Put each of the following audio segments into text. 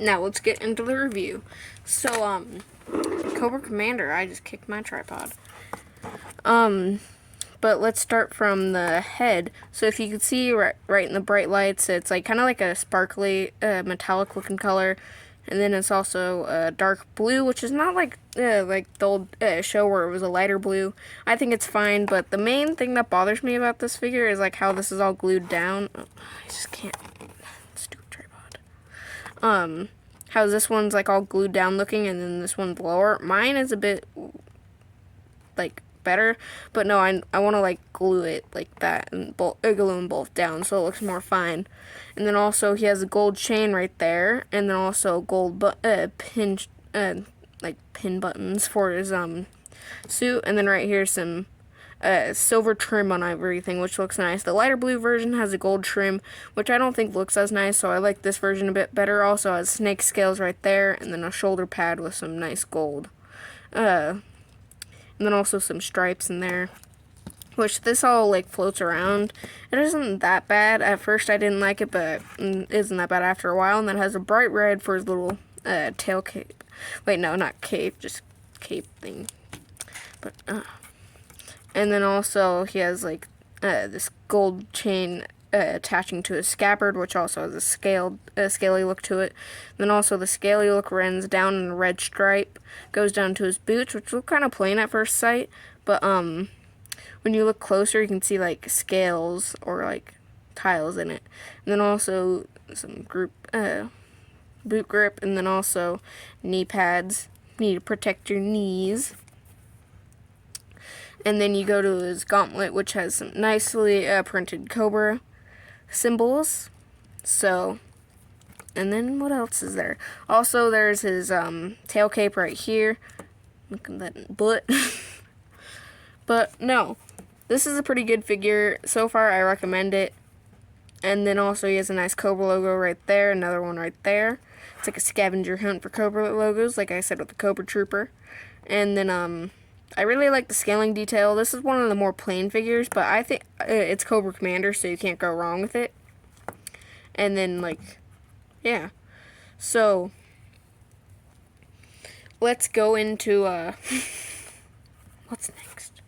Now let's get into the review. So, Cobra Commander, I just kicked my tripod. But let's start from the head. So if you can see right in the bright lights, it's like kind of like a sparkly, metallic looking color. And then it's also dark blue, which is not like the old show where it was a lighter blue. I think it's fine, but the main thing that bothers me about this figure is like how this is all glued down. Oh, I just can't. Stupid tripod. How this one's like all glued down looking, and then this one's lower. Mine is a bit like better, but no, I want to like glue it like that and glue them both down so it looks more fine. And then also he has a gold chain right there, and then also gold pin like pin buttons for his suit, and then right here some silver trim on everything, which looks nice. The lighter blue version has a gold trim, which I don't think looks as nice, so I like this version a bit better. Also has snake scales right there, and then a shoulder pad with some nice gold. And then also some stripes in there, which this all like floats around. It isn't that bad. At first I didn't like it, but it isn't that bad after a while. And then it has a bright red for his little tail cape. Wait, no, not cape, just cape thing. But and then also he has like this gold chain attaching to his scabbard, which also has a scaly look to it. Then also the scaly look runs down in a red stripe, goes down to his boots, which look kind of plain at first sight, but when you look closer, you can see like scales or like tiles in it. And then also some boot grip, and then also knee pads. You need to protect your knees. And then you go to his gauntlet, which has some nicely printed Cobra symbols. So, and then what else is there? Also, there's his tail cape right here. Look at that butt. But no, this is a pretty good figure. So far, I recommend it. And then also he has a nice Cobra logo right there, another one right there. It's like a scavenger hunt for Cobra logos, like I said with the Cobra Trooper. And then I really like the scaling detail. This is one of the more plain figures, but I think it's Cobra Commander, so you can't go wrong with it. And then, like, yeah. So, let's go into, what's next?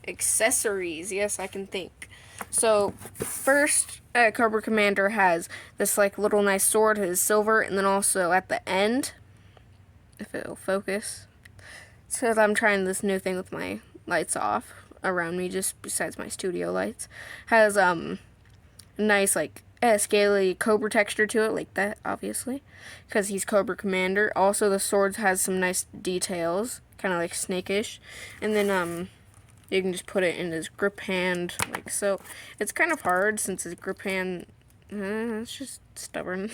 Accessories. Yes, I can think. So, first, Cobra Commander has this, like, little nice sword, his silver, and then also at the end, if it'll focus, it's because I'm trying this new thing with my lights off around me, just besides my studio lights. Has nice like scaly Cobra texture to it, like that, obviously, because he's Cobra Commander. Also, the sword has some nice details, kind of like snakish. And then you can just put it in his grip hand, like so. It's kind of hard since his grip hand, it's just stubborn.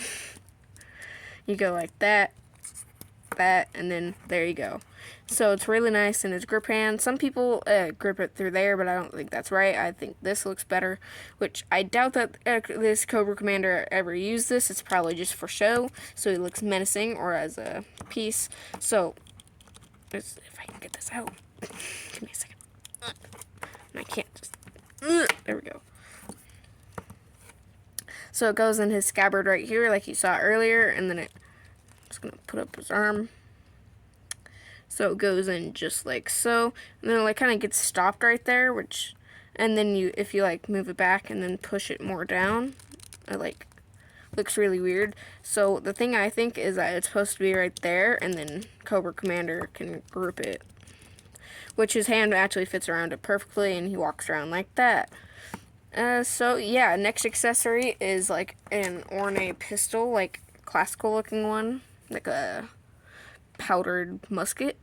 You go like that, and then there you go. So it's really nice in his grip hand. Some people grip it through there, but I don't think that's right. I think this looks better, which I doubt that this Cobra Commander ever used this. It's probably just for show, so he looks menacing or as a piece. So, if I can get this out. Give me a second. I can't just... There we go. So it goes in his scabbard right here, like you saw earlier, and then I'm just going to put up his arm. So it goes in just like so, and then it like kind of gets stopped right there, which, and then if you like move it back and then push it more down, it like looks really weird. So the thing I think is that it's supposed to be right there, and then Cobra Commander can grip it, which his hand actually fits around it perfectly, and he walks around like that. So yeah, next accessory is like an ornate pistol, like classical looking one, like a powdered musket.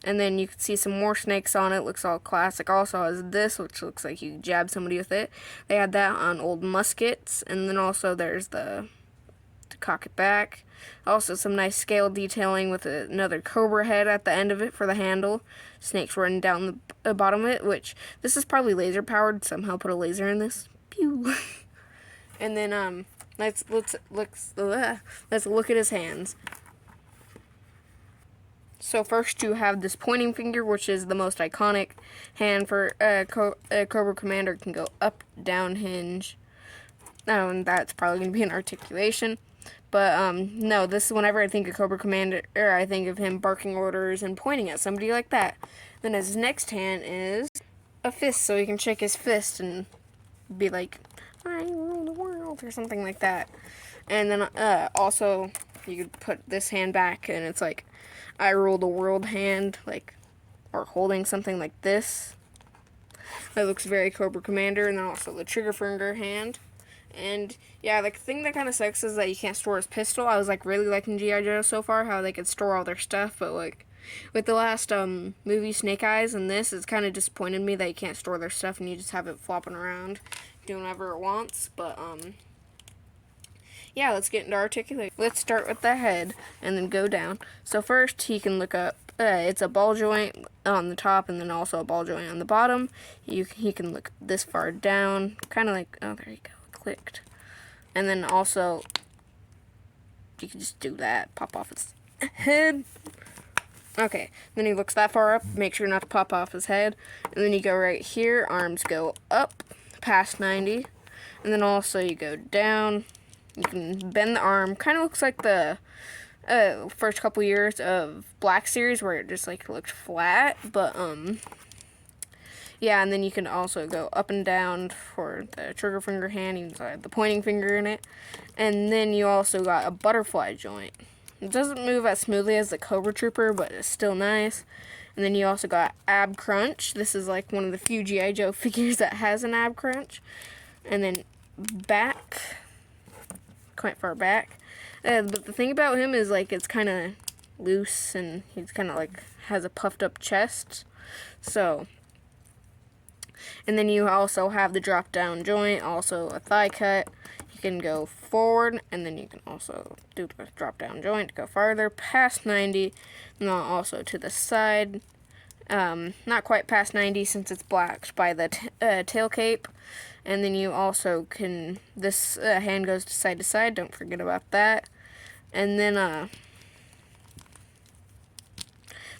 And then you can see some more snakes on it. Looks all classic. Also has this, which looks like you jab somebody with it. They had that on old muskets. And then also there's to cock it back. Also some nice scale detailing with another cobra head at the end of it for the handle. Snakes running down the bottom of it, which this is probably laser powered. Somehow put a laser in this. Pew. And then let's look at his hands. So first you have this pointing finger, which is the most iconic hand for Cobra Commander. It can go up, down, hinge. And that's probably going to be an articulation. But no, this is whenever I think of Cobra Commander, or I think of him barking orders and pointing at somebody like that. Then his next hand is a fist, so he can shake his fist and be like, I rule the world, or something like that. And then also, you could put this hand back, and it's like, I rule the world hand, like, or holding something like this. That looks very Cobra Commander, and then also the trigger finger hand. And yeah, the thing that kind of sucks is that you can't store his pistol. I was like really liking G.I. Joe so far, how they could store all their stuff, but like with the last movie Snake Eyes and this, it's kind of disappointed me that you can't store their stuff and you just have it flopping around doing whatever it wants. But yeah, let's get into articulate. Let's start with the head and then go down. So first he can look up. It's a ball joint on the top and then also a ball joint on the bottom. He can look this far down, kind of like, oh, there you go, clicked. And then also, you can just do that, pop off his head. Okay, then he looks that far up, make sure not to pop off his head. And then you go right here, arms go up past 90. And then also you go down, you can bend the arm. Kind of looks like the first couple years of Black Series where it just like looked flat, but yeah, and then you can also go up and down for the trigger finger hand, even the pointing finger in it. And then you also got a butterfly joint. It doesn't move as smoothly as the Cobra Trooper, but it's still nice. And then you also got ab crunch. This is like one of the few G.I. Joe figures that has an ab crunch. And then back, quite far back. But the thing about him is like it's kind of loose and he's kind of like has a puffed up chest. So, and then you also have the drop down joint, also a thigh cut. You can go forward and then you can also do the drop down joint to go farther past 90 and then also to the side. Not quite past 90 since it's blocked by the tail cape. And then you also can, this hand goes to side, don't forget about that. And then,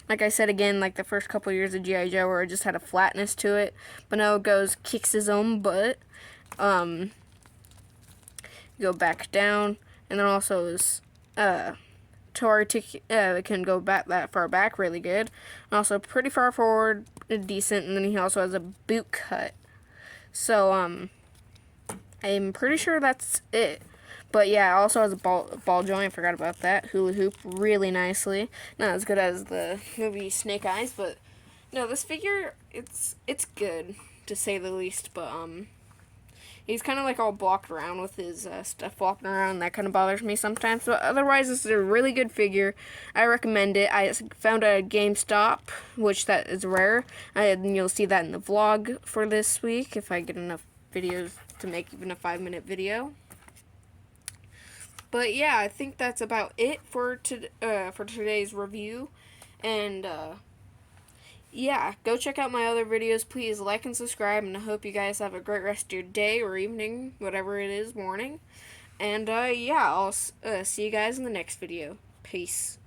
like I said again, like the first couple years of G.I. Joe where it just had a flatness to it. But now it goes, kicks his own butt. Go back down. And then also is, it can go back that far back really good. And also pretty far forward, decent. And then he also has a boot cut. So, I'm pretty sure that's it. But yeah, also has a ball joint, forgot about that. Hula hoop really nicely. Not as good as the movie Snake Eyes, but no, this figure, it's good, to say the least. But, he's kind of like all blocked around with his stuff flopping around. That kind of bothers me sometimes. But otherwise, this is a really good figure. I recommend it. I found it at GameStop, which that is rare. And you'll see that in the vlog for this week if I get enough videos to make even a 5-minute video. But yeah, I think that's about it for today's review. And yeah, go check out my other videos. Please like and subscribe, and I hope you guys have a great rest of your day or evening, whatever it is, morning. And yeah, I'll see you guys in the next video. Peace.